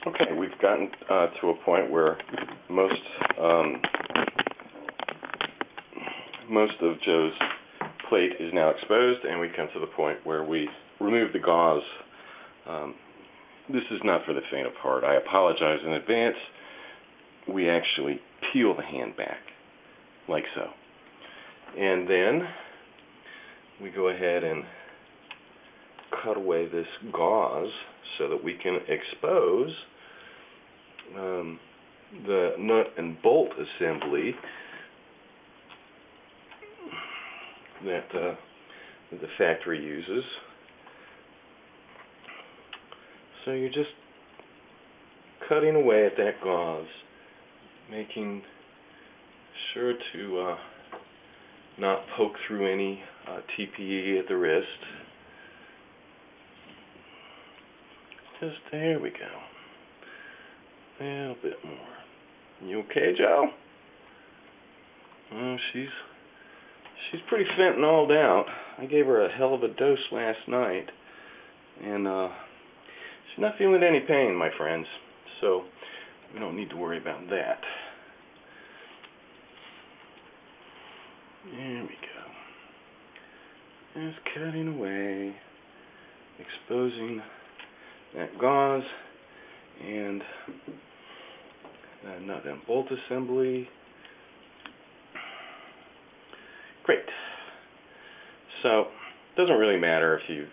Okay, we've gotten to a point where most of Joe's plate is now exposed, and we come to the point where we remove the gauze. This is not for the faint of heart. I apologize in advance. We actually peel the hand back, like so. And then we go ahead and cut away this gauze so that we can expose the nut and bolt assembly that the factory uses. So you're just cutting away at that gauze, making sure to not poke through any TPE at the wrist. Just there we go. A little bit more. You okay, Joe? Oh, she's pretty fentanyled out. I gave her a hell of a dose last night, and she's not feeling any pain, my friends. So we don't need to worry about that. There we go. Just cutting away, exposing that gauze and nut and bolt assembly. Great. So it doesn't really matter if you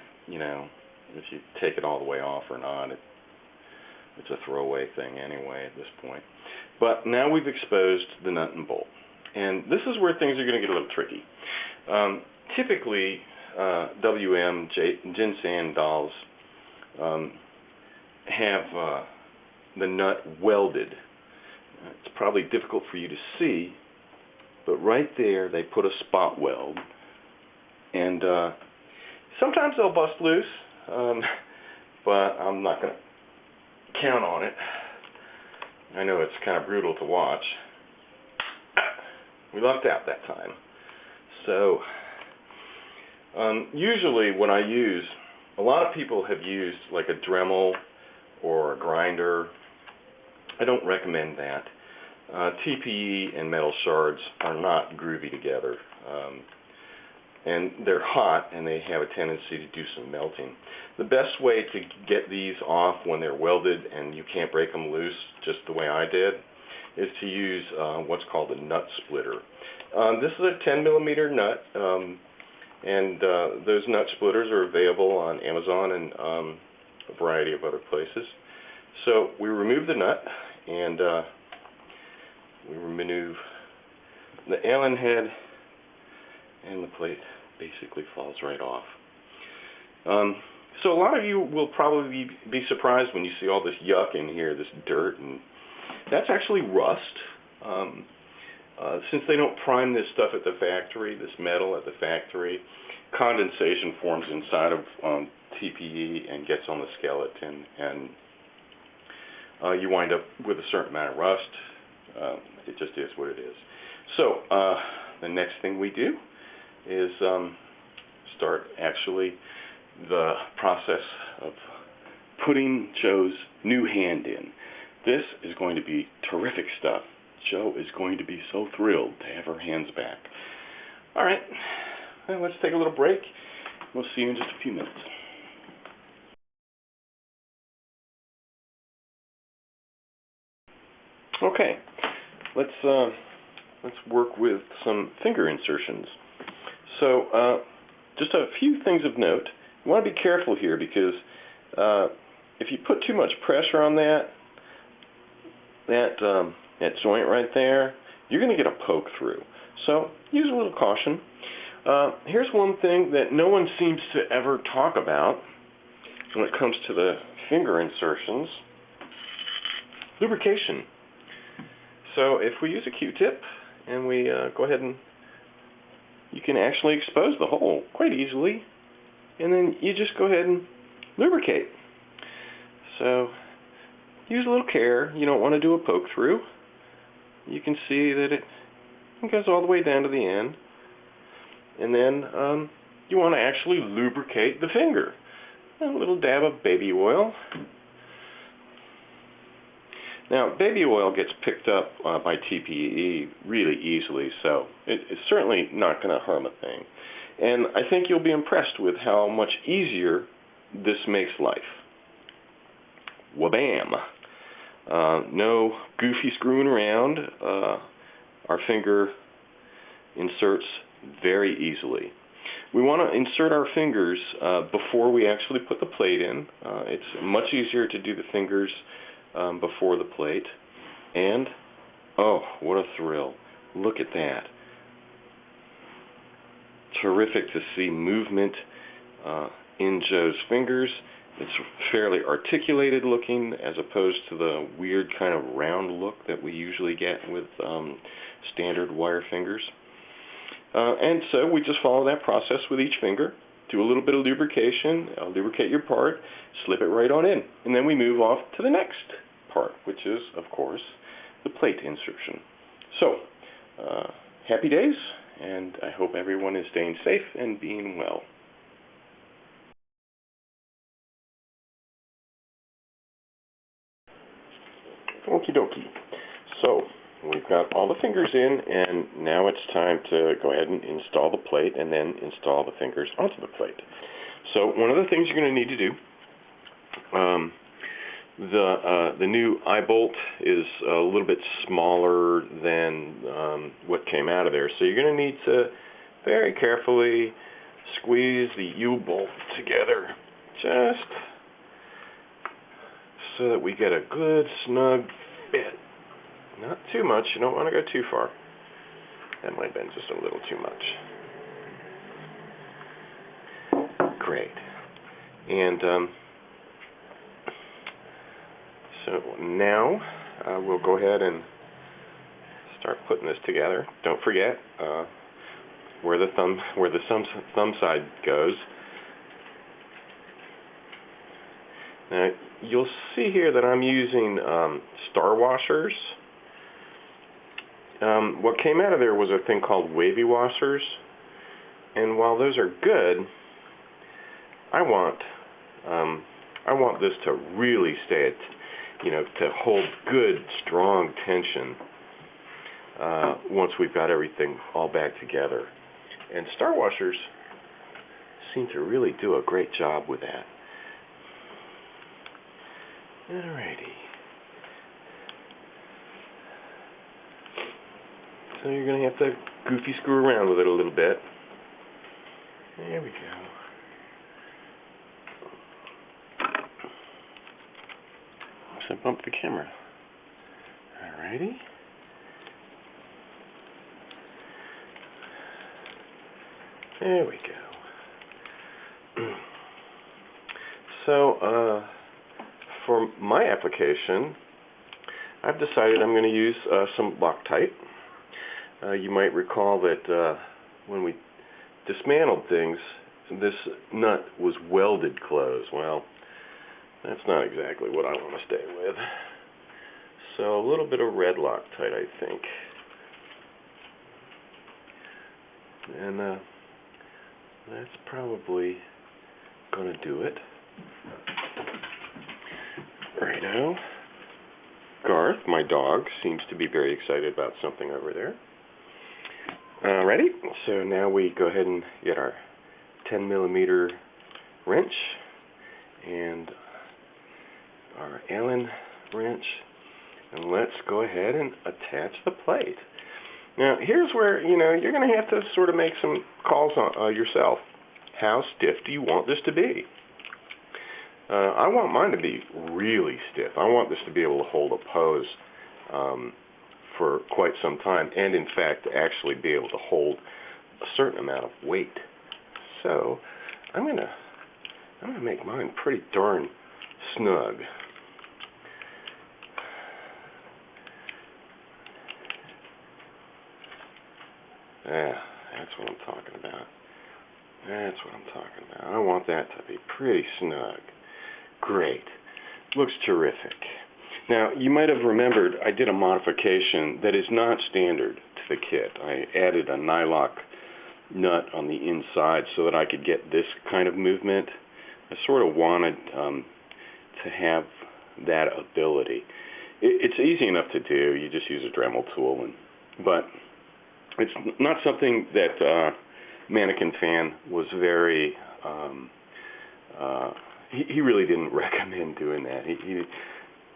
take it all the way off or not. It's a throwaway thing anyway at this point. But now we've exposed the nut and bolt, and this is where things are going to get a little tricky. Typically, WM Jinsan dolls have the nut welded. It's probably difficult for you to see, but right there they put a spot weld, and sometimes they'll bust loose, but I'm not going to count on it. I know it's kind of brutal to watch. We lucked out that time. So usually what I use, a lot of people have used like a Dremel or a grinder. I don't recommend that. TPE and metal shards are not groovy together, and they're hot and they have a tendency to do some melting. The best way to get these off when they're welded and you can't break them loose just the way I did is to use what's called a nut splitter. This is a 10mm nut, and those nut splitters are available on Amazon and a variety of other places. So we remove the nut, and we remove the Allen head, and the plate basically falls right off. So a lot of you will probably be surprised when you see all this yuck in here, this dirt, and that's actually rust. Since they don't prime this stuff at the factory, this metal at the factory, condensation forms inside of TPE and gets on the skeleton, and you wind up with a certain amount of rust. It just is what it is. So the next thing we do is start actually the process of putting Joe's new hand in. This is going to be terrific stuff. Joe is going to be so thrilled to have her hands back. All right, well, let's take a little break. We'll see you in just a few minutes. Okay, let's work with some finger insertions. So just a few things of note. You want to be careful here because if you put too much pressure on that joint right there, you're going to get a poke through. So use a little caution. Here's one thing that no one seems to ever talk about when it comes to the finger insertions: lubrication. So if we use a Q-tip and we go ahead and you can actually expose the hole quite easily, and then you just go ahead and lubricate. So use a little care. You don't want to do a poke through. You can see that it goes all the way down to the end, and then you want to actually lubricate the finger. A little dab of baby oil. Now, baby oil gets picked up by TPE really easily, so it's certainly not going to harm a thing. And I think you'll be impressed with how much easier this makes life. Wabam! No goofy screwing around. Our finger inserts very easily. We want to insert our fingers before we actually put the plate in. It's much easier to do the fingers before the plate. And, oh, what a thrill. Look at that. Terrific to see movement in Joe's fingers. It's fairly articulated looking as opposed to the weird kind of round look that we usually get with standard wire fingers. And so we just follow that process with each finger. Do a little bit of lubrication, lubricate your part, slip it right on in. And then we move off to the next part, which is, of course, the plate insertion. So, happy days, and I hope everyone is staying safe and being well. Okie dokie. So, we've got all the fingers in, and now it's time to go ahead and install the plate and then install the fingers onto the plate. So, one of the things you're going to need to do, the new eye bolt is a little bit smaller than what came out of there. So, you're going to need to very carefully squeeze the U-bolt together, just so that we get a good snug fit. Not too much, you don't want to go too far. That might have been just a little too much. Great. And so now we'll go ahead and start putting this together. Don't forget where the thumb side goes. Now, you'll see here that I'm using star washers. What came out of there was a thing called wavy washers, and while those are good, I want this to really stay to hold good, strong tension once we've got everything all back together. And star washers seem to really do a great job with that. Alrighty. So you're going to have to goofy screw around with it a little bit. There we go. So bump the camera. Alrighty. There we go. So, for my application, I've decided I'm going to use some Loctite. You might recall that when we dismantled things, this nut was welded closed. Well, that's not exactly what I want to stay with. So a little bit of red Loctite, I think. And that's probably going to do it. Righto. Garth, my dog, seems to be very excited about something over there. Ready? So now we go ahead and get our 10mm wrench and our Allen wrench, and let's go ahead and attach the plate. Now here's where you're going to have to sort of make some calls on yourself. How stiff do you want this to be? I want mine to be really stiff. I want this to be able to hold a pose for quite some time, and in fact actually be able to hold a certain amount of weight. So I'm gonna make mine pretty darn snug. Yeah, that's what I'm talking about. That's what I'm talking about. I want that to be pretty snug. Great. Looks terrific. Now, you might have remembered I did a modification that is not standard to the kit. I added a nylock nut on the inside so that I could get this kind of movement. I sort of wanted to have that ability. it's easy enough to do. You just use a Dremel tool, but it's not something that Mannequin Fan was very. He really didn't recommend doing that.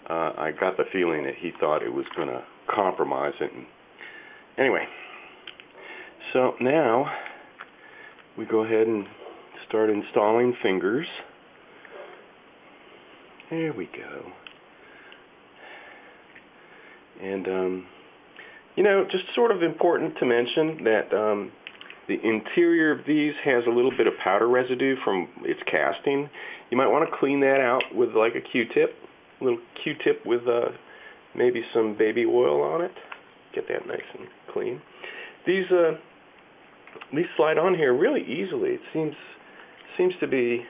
I got the feeling that he thought it was going to compromise it. And anyway, so now we go ahead and start installing fingers. There we go. And just sort of important to mention that the interior of these has a little bit of powder residue from its casting. You might want to clean that out with like a Q-tip, a little Q-tip with maybe some baby oil on it. Get that nice and clean. These slide on here really easily. It seems to be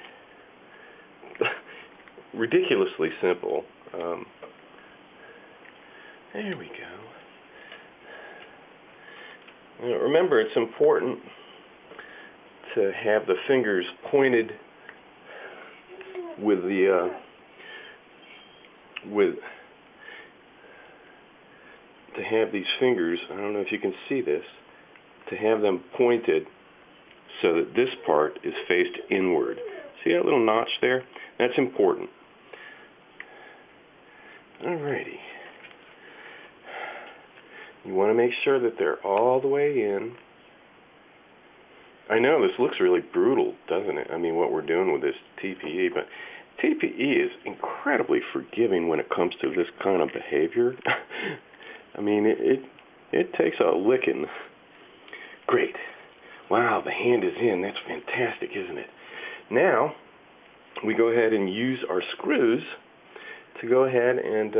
ridiculously simple. There we go. Now, remember, it's important to have the fingers pointed with the to have these fingers. I don't know if you can see this. To have them pointed so that this part is faced inward. See that little notch there? That's important. Alrighty. You want to make sure that they're all the way in. I know this looks really brutal, doesn't it? I mean, what we're doing with this TPE, but TPE is incredibly forgiving when it comes to this kind of behavior. I mean, it takes a licking. Great. Wow, the hand is in. That's fantastic, isn't it? Now, we go ahead and use our screws to go ahead and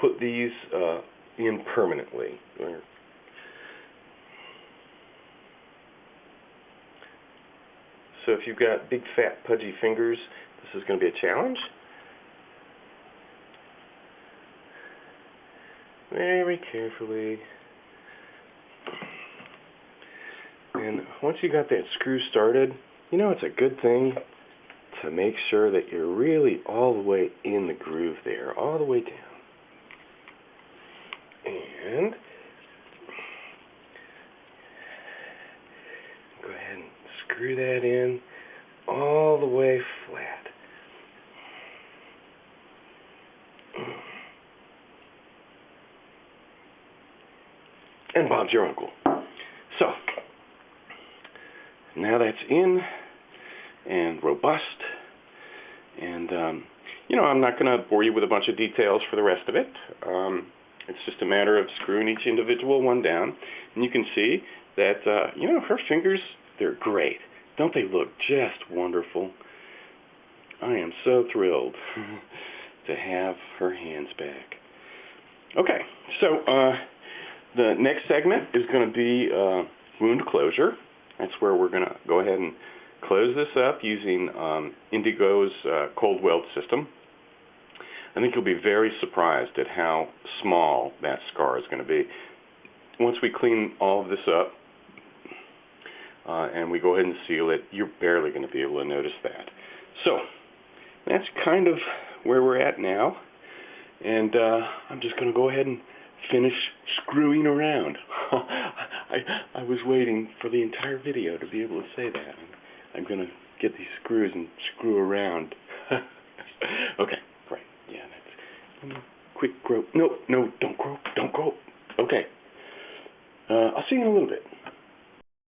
put these in permanently. So if you've got big, fat, pudgy fingers, this is going to be a challenge. Very carefully. And once you got that screw started, it's a good thing to make sure that you're really all the way in the groove there, all the way down. And go ahead and screw that in all the way flat. And Bob's your uncle. So, now that's in and robust. And, I'm not going to bore you with a bunch of details for the rest of it. It's just a matter of screwing each individual one down. And you can see that, her fingers, they're great. Don't they look just wonderful? I am so thrilled to have her hands back. Okay, so the next segment is going to be wound closure. That's where we're going to go ahead and close this up using Indigo's cold weld system. I think you'll be very surprised at how small that scar is going to be. Once we clean all of this up and we go ahead and seal it, you're barely going to be able to notice that. So that's kind of where we're at now. And I'm just going to go ahead and finish screwing around. I was waiting for the entire video to be able to say that. I'm going to get these screws and screw around. Okay, great. Yeah, that's quick grope. No, don't grope. Okay. I'll see you in a little bit.